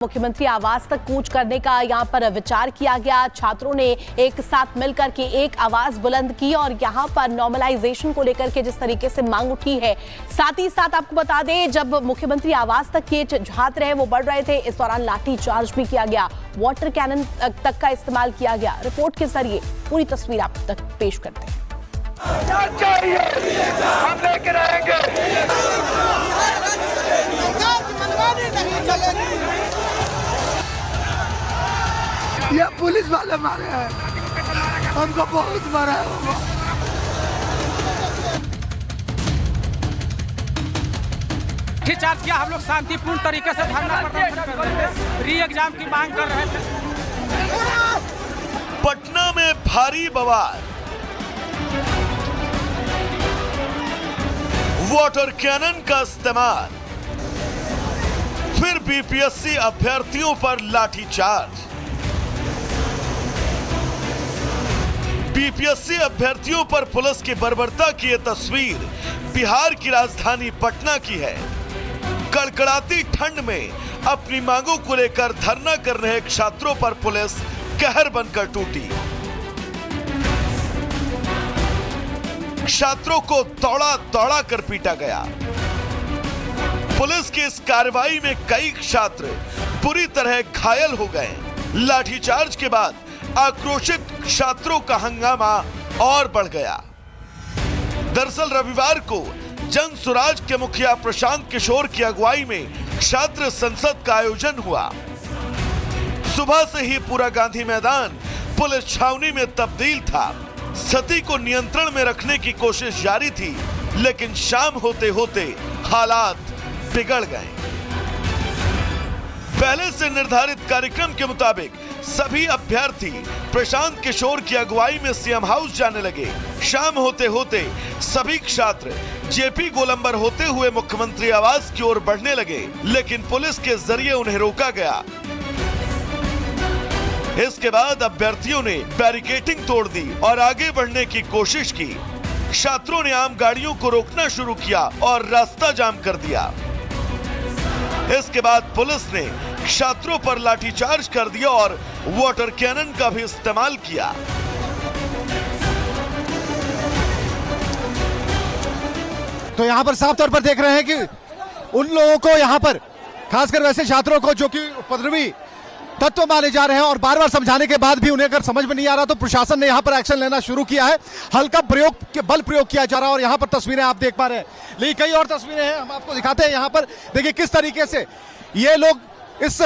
मुख्यमंत्री आवास तक कूच करने का यहां पर विचार किया गया। छात्रों ने एक साथ मिलकर के एक आवाज बुलंद की और यहां पर नॉर्मलाइजेशन को लेकर के जिस तरीके से मांग उठी है, साथ ही साथ आपको बता दें जब मुख्यमंत्री आवास तक के छात्र हैं वो बढ़ रहे थे, इस दौरान लाठी चार्ज भी किया गया, वाटर कैनन तक का इस्तेमाल किया गया। रिपोर्ट के जरिए पूरी तस्वीर आप तक पेश करते हैं। ये पुलिस वाले मारे हैं, हमको बहुत मारा है। चार्ज किया, हम लोग शांतिपूर्ण तरीके से धरना प्रदर्शन कर रहे थे, री एग्जाम की मांग कर रहे थे। पटना में भारी बवाल, वाटर कैनन का इस्तेमाल, फिर बीपीएससी अभ्यर्थियों पर लाठीचार्ज। बीपीएससी अभ्यर्थियों पर पुलिस की बर्बरता की यह तस्वीर बिहार की राजधानी पटना की है। कड़कड़ाती ठंड में अपनी मांगों को लेकर धरना कर रहे छात्रों पर पुलिस कहर बनकर टूटी। छात्रों को दौड़ा दौड़ा कर पीटा गया। पुलिस की इस कार्रवाई में कई छात्र बुरी तरह घायल हो गए। लाठीचार्ज के बाद आक्रोशित छात्रों का हंगामा और बढ़ गया। दरअसल रविवार को जन सुराज के मुखिया प्रशांत किशोर की अगुवाई में छात्र संसद का आयोजन हुआ। सुबह से ही पूरा गांधी मैदान पुलिस छावनी में तब्दील था। स्थिति को नियंत्रण में रखने की कोशिश जारी थी, लेकिन शाम होते होते हालात बिगड़ गए। पहले से निर्धारित कार्यक्रम के मुताबिक सभी अभ्यर्थी प्रशांत किशोर की अगुवाई में सीएम हाउस जाने लगे। शाम होते होते सभी छात्र जेपी गोलंबर होते हुए मुख्यमंत्री आवास की ओर बढ़ने लगे, लेकिन पुलिस के जरिए उन्हें रोका गया। इसके बाद अभ्यर्थियों ने बैरिकेडिंग तोड़ दी और आगे बढ़ने की कोशिश की। छात्रों ने आम गाड़ियों को रोकना शुरू किया और रास्ता जाम कर दिया। इसके बाद पुलिस ने छात्रों पर लाठीचार्ज कर दिया और वाटर कैनन का भी इस्तेमाल किया। तो यहाँ पर साफ तौर पर देख रहे हैं कि उन लोगों को यहाँ पर खासकर वैसे छात्रों को जो कि उपद्रवी तत्व माने जा रहे हैं और बार बार समझाने के बाद भी उन्हें अगर समझ में नहीं आ रहा तो प्रशासन ने यहाँ पर एक्शन लेना शुरू किया है। हल्का बल प्रयोग किया जा रहा है और यहाँ पर तस्वीरें आप देख पा रहे हैं। लेकिन कई और तस्वीरें हैं, हम आपको दिखाते हैं। यहाँ पर देखिए किस तरीके से ये लोग इस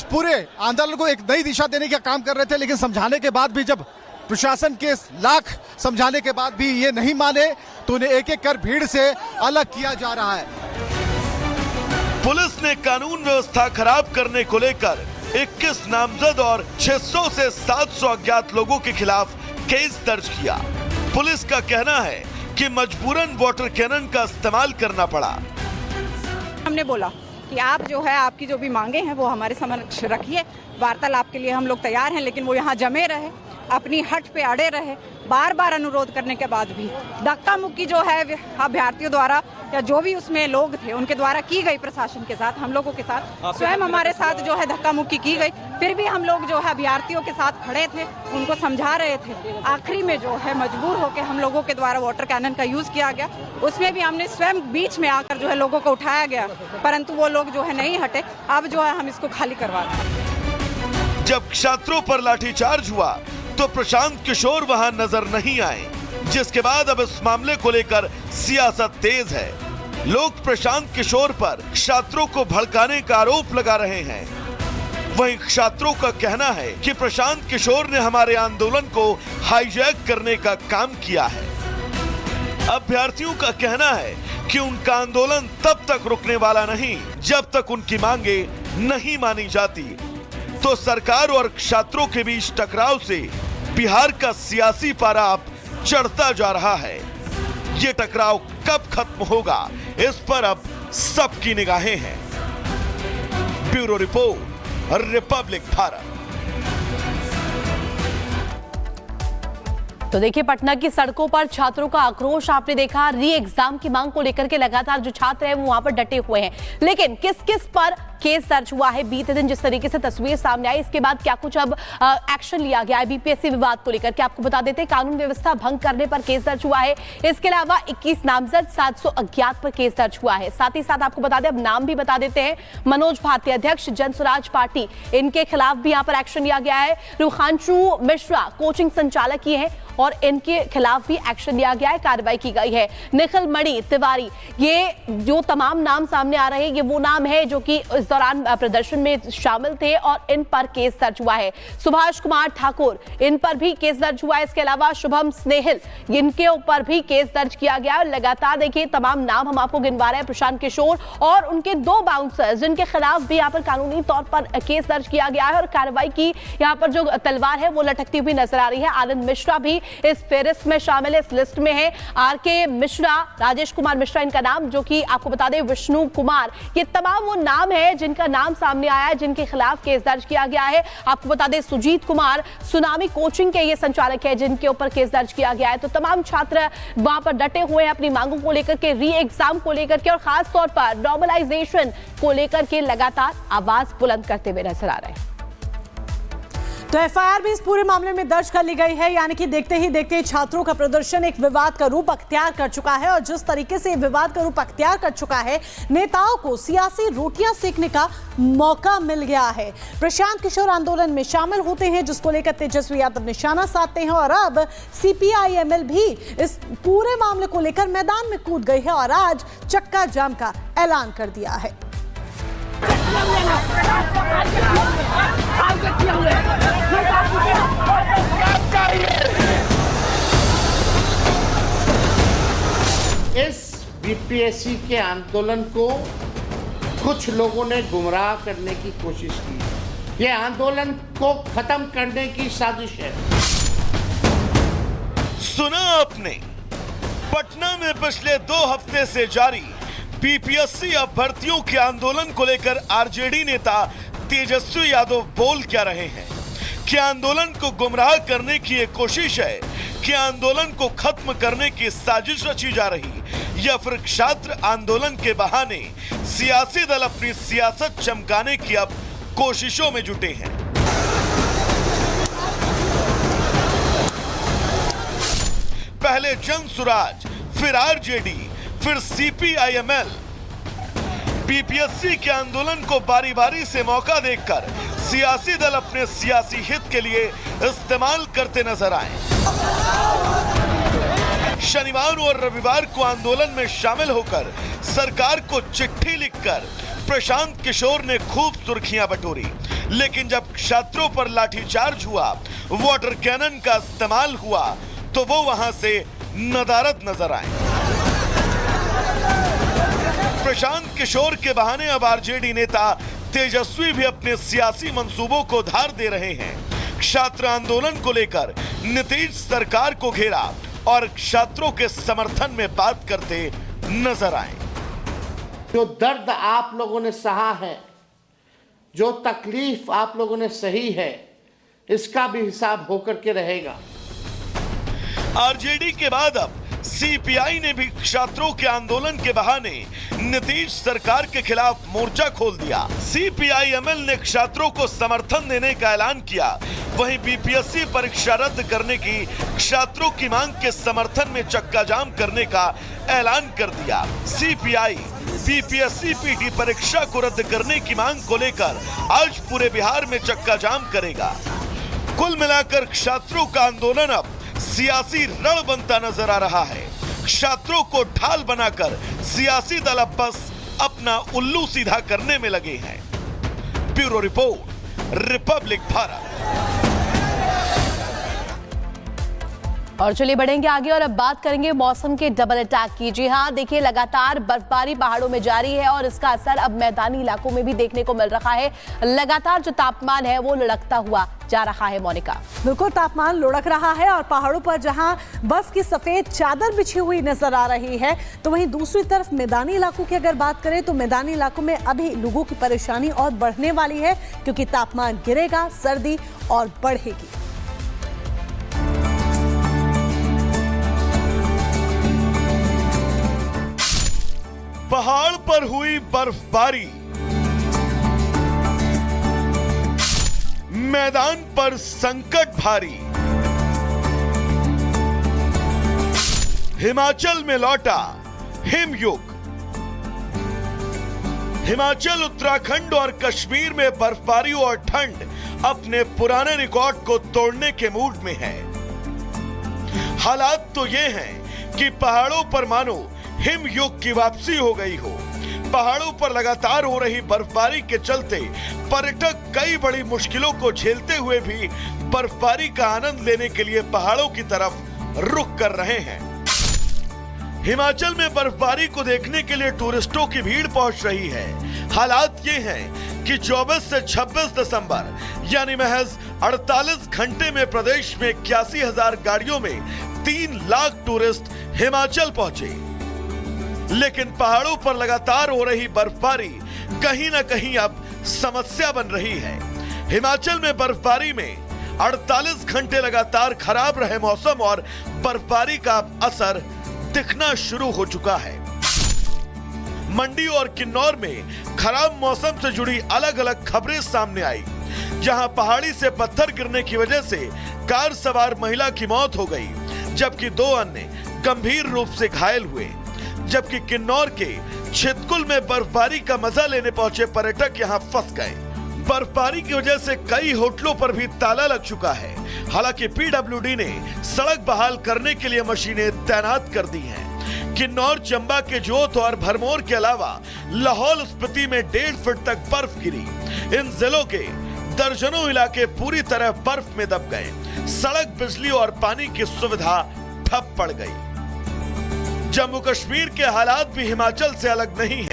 पूरे आंदोलन को एक नई दिशा देने का काम कर रहे थे, लेकिन समझाने के बाद भी जब प्रशासन के लाख समझाने के बाद भी ये नहीं माने तो उन्हें एक एक कर भीड़ से अलग किया जा रहा है। पुलिस ने कानून व्यवस्था खराब करने को लेकर 21 नामजद और 600 से 700 अज्ञात लोगों के खिलाफ केस दर्ज किया। पुलिस का कहना है कि मजबूरन वाटर कैनन का इस्तेमाल करना पड़ा। हमने बोला कि आप जो है आपकी जो भी मांगे हैं वो हमारे समक्ष रखिए, वार्तालाप के लिए हम लोग तैयार हैं, लेकिन वो यहाँ जमे रहे, अपनी हट पे अड़े रहे। बार बार अनुरोध करने के बाद भी धक्का मुक्की जो है अभ्यर्थियों द्वारा या जो भी उसमें लोग थे उनके द्वारा की गई, प्रशासन के साथ, हम लोगों के साथ, स्वयं हमारे साथ जो है धक्का मुक्की की गई। फिर भी हम लोग जो है अभ्यर्थियों के साथ खड़े थे, उनको समझा रहे थे। आखिरी में जो है मजबूर होकर हम लोगों के द्वारा वाटर कैनन का यूज किया गया। उसमें भी हमने स्वयं बीच में आकर जो है लोगों को उठाया गया, परंतु वो लोग जो है नहीं हटे। अब जो है हम इसको खाली करवा रहे हैं। जब छात्रों पर लाठीचार्ज हुआ तो प्रशांत किशोर वहां नजर नहीं आए, जिसके बाद अब इस मामले को लेकर सियासत तेज है। लोग प्रशांत किशोर पर छात्रों को भड़काने का आरोप लगा रहे हैं। वहीं छात्रों का कहना है कि प्रशांत किशोर ने हमारे आंदोलन को हाईजैक करने का काम किया है। अभ्यर्थियों का कहना है कि उनका आंदोलन तब तक रुकने वाला नहीं जब तक उनकी मांगे नहीं मानी जाती। तो सरकार और छात्रों के बीच टकराव से बिहार का सियासी पारा अब चढ़ता जा रहा है। ये टकराव कब खत्म होगा, इस पर अब सबकी निगाहें हैं। Bureau report, Republic Bharat. तो देखिए पटना की सड़कों पर छात्रों का आक्रोश आपने देखा। री एग्जाम की मांग को लेकर के लगातार जो छात्र हैं वो वहां पर डटे हुए हैं, लेकिन किस किस पर केस दर्ज हुआ है। बीते दिन जिस तरीके से तस्वीर सामने आई, इसके बाद क्या कुछ अब एक्शन लिया गया है बीपीएससी विवाद को लेकर? क्या आपको बता देते हैं, कानून व्यवस्था भंग करने पर केस दर्ज हुआ है। इसके अलावा 21 नामजद 700 अज्ञात पर केस दर्ज हुआ है। साथ ही साथ आपको बता दें, अब नाम भी बता देते हैं, मनोज भारती अध्यक्ष जनसुराज पार्टी, इनके खिलाफ भी यहां पर एक्शन लिया गया है। रुखांशु मिश्रा कोचिंग संचालक ही है और इनके खिलाफ भी एक्शन लिया गया है, कार्रवाई की गई है। निखिल मणि तिवारी, ये जो तमाम नाम सामने आ रहे हैं, ये वो नाम है जो कि इस दौरान प्रदर्शन में शामिल थे और इन पर केस दर्ज हुआ है। सुभाष कुमार ठाकुर, इन पर भी केस दर्ज हुआ है। इसके अलावा शुभम स्नेहिल, इनके ऊपर भी केस दर्ज किया गया है। लगातार देखिए तमाम नाम हम आपको गिनवा रहे हैं। प्रशांत किशोर और उनके 2 बाउंसर्स, जिनके खिलाफ भी यहाँ पर कानूनी तौर पर केस दर्ज किया गया है और कार्रवाई की यहाँ पर जो तलवार है वो लटकती हुई नजर आ रही है। आनंद मिश्रा भी इस फेहरिस्त में शामिल है, इस लिस्ट में है। आरके मिश्रा, राजेश कुमार मिश्रा इनका नाम, जो कि आपको बता दें विष्णु कुमार, ये तमाम वो नाम है जिनका नाम सामने आया है, जिनके खिलाफ केस दर्ज किया गया है। आपको बता दें सुजीत कुमार सुनामी कोचिंग के ये संचालक है, जिनके ऊपर केस दर्ज किया गया है। तो तमाम छात्र वहां पर डटे हुए हैं अपनी मांगों को लेकर के, री एग्जाम को लेकर के और खास तौर पर नॉर्मलाइजेशन को लेकर के लगातार आवाज बुलंद करते हुए नजर आ रहे हैं। तो एफआईआर भी इस पूरे मामले में दर्ज कर ली गई है, यानी कि देखते ही देखते छात्रों का प्रदर्शन एक विवाद का रूप अख्तियार कर चुका है और जिस तरीके से विवाद का रूप अख्तियार कर चुका है, नेताओं को सियासी रोटियां सेकने का मौका मिल गया है। प्रशांत किशोर आंदोलन में शामिल होते हैं, जिसको लेकर तेजस्वी यादव निशाना साधते हैं और अब सीपीआई-एमएल भी इस पूरे मामले को लेकर मैदान में कूद गई है और आज चक्का जाम का ऐलान कर दिया है। इस बीपीएससी के आंदोलन को कुछ लोगों ने गुमराह करने की कोशिश की। यह आंदोलन को खत्म करने की साजिश है। सुना आपने, पटना में पिछले 2 हफ्ते से जारी बीपीएससी अभ्यर्थियों के आंदोलन को लेकर आरजेडी नेता तेजस्वी यादव बोल क्या रहे हैं? क्या आंदोलन को गुमराह करने की एक कोशिश है? क्या आंदोलन को खत्म करने की साजिश रची जा रही, या फिर छात्र आंदोलन के बहाने सियासी दल अपनी सियासत चमकाने की अब कोशिशों में जुटे हैं? पहले जनसुराज, फिर आरजेडी, फिर सीपीआई-एमएल बीपीएससी के आंदोलन को बारी बारी से मौका देखकर सियासी दल अपने सियासी हित के लिए इस्तेमाल करते नजर आए। शनिवार और रविवार को आंदोलन में शामिल होकर सरकार को चिट्ठी लिखकर प्रशांत किशोर ने खूब सुर्खियां बटोरी, लेकिन जब छात्रों पर लाठीचार्ज हुआ, वाटर कैनन का इस्तेमाल हुआ, तो वो वहां से नदारद नजर आए। प्रशांत किशोर के बहाने अब आरजेडी नेता तेजस्वी भी अपने सियासी मंसूबों को धार दे रहे हैं। छात्र आंदोलन को लेकर नीतीश सरकार को घेरा और छात्रों के समर्थन में बात करते नजर आए। जो दर्द आप लोगों ने सहा है, जो तकलीफ आप लोगों ने सही है, इसका भी हिसाब होकर के रहेगा। आरजेडी के बाद अब सीपीआई ने भी छात्रों के आंदोलन के बहाने नीतीश सरकार के खिलाफ मोर्चा खोल दिया। सीपीआई-एमएल ने छात्रों को समर्थन देने का ऐलान किया, वहीं बीपीएससी परीक्षा रद्द करने की छात्रों की मांग के समर्थन में चक्का जाम करने का ऐलान कर दिया। सीपीआई बीपीएससी पीटी परीक्षा को रद्द करने की मांग को लेकर आज पूरे बिहार में चक्का जाम करेगा। कुल मिलाकर छात्रों का आंदोलन अब सियासी रण बनता नजर आ रहा है। छात्रों को ढाल बनाकर सियासी दल अब बस अपना उल्लू सीधा करने में लगे हैं। Bureau report, Republic Bharat. और चलिए बढ़ेंगे आगे और अब बात करेंगे मौसम के डबल अटैक की। जी हाँ, देखिए लगातार बर्फबारी पहाड़ों में जारी है और इसका असर अब मैदानी इलाकों में भी देखने को मिल रहा है। लगातार जो तापमान है वो लुढ़कता हुआ जा रहा है। मोनिका, बिल्कुल तापमान लुढ़क रहा है और पहाड़ों पर जहां बर्फ की सफेद चादर बिछी हुई नजर आ रही है, तो वहीं दूसरी तरफ मैदानी इलाकों की अगर बात करें तो मैदानी इलाकों में अभी लोगों की परेशानी और बढ़ने वाली है, क्योंकि तापमान गिरेगा, सर्दी और बढ़ेगी। पहाड़ पर हुई बर्फबारी, मैदान पर संकट भारी। हिमाचल में लौटा हिमयुग। हिमाचल, उत्तराखंड और कश्मीर में बर्फबारी और ठंड अपने पुराने रिकॉर्ड को तोड़ने के मूड में है। हालात तो ये हैं कि पहाड़ों पर मानो हिमयुग की वापसी हो गई हो। पहाड़ों पर लगातार हो रही बर्फबारी के चलते पर्यटक कई बड़ी मुश्किलों को झेलते हुए भी बर्फबारी का आनंद लेने के लिए पहाड़ों की तरफ रुख कर रहे हैं। हिमाचल में बर्फबारी को देखने के लिए टूरिस्टों की भीड़ पहुंच रही है। हालात ये हैं कि 24 से 26 दिसंबर यानी महज 48 घंटे में प्रदेश में 81,000 गाड़ियों में 3 लाख टूरिस्ट हिमाचल पहुंचे। लेकिन पहाड़ों पर लगातार हो रही बर्फबारी कहीं ना कहीं अब समस्या बन रही है। हिमाचल में बर्फबारी में 48 घंटे लगातार खराब रहे मौसम और बर्फबारी का असर दिखना शुरू हो चुका है। मंडी और किन्नौर में खराब मौसम से जुड़ी अलग अलग खबरें सामने आई, जहां पहाड़ी से पत्थर गिरने की वजह से कार सवार महिला की मौत हो गई, जबकि 2 अन्य गंभीर रूप से घायल हुए। जबकि किन्नौर के छितकुल में बर्फबारी का मजा लेने पहुंचे पर्यटक यहां फंस गए। बर्फबारी की वजह से कई होटलों पर भी ताला लग चुका है। हालांकि पीडब्ल्यूडी ने सड़क बहाल करने के लिए मशीनें तैनात कर दी हैं। किन्नौर, चंबा के जोत और भरमौर के अलावा लाहौल स्पीति में 1.5 फीट तक बर्फ गिरी। इन जिलों के दर्जनों इलाके पूरी तरह बर्फ में दब गए। सड़क, बिजली और पानी की सुविधा ठप पड़ गई। जम्मू कश्मीर के हालात भी हिमाचल से अलग नहीं है।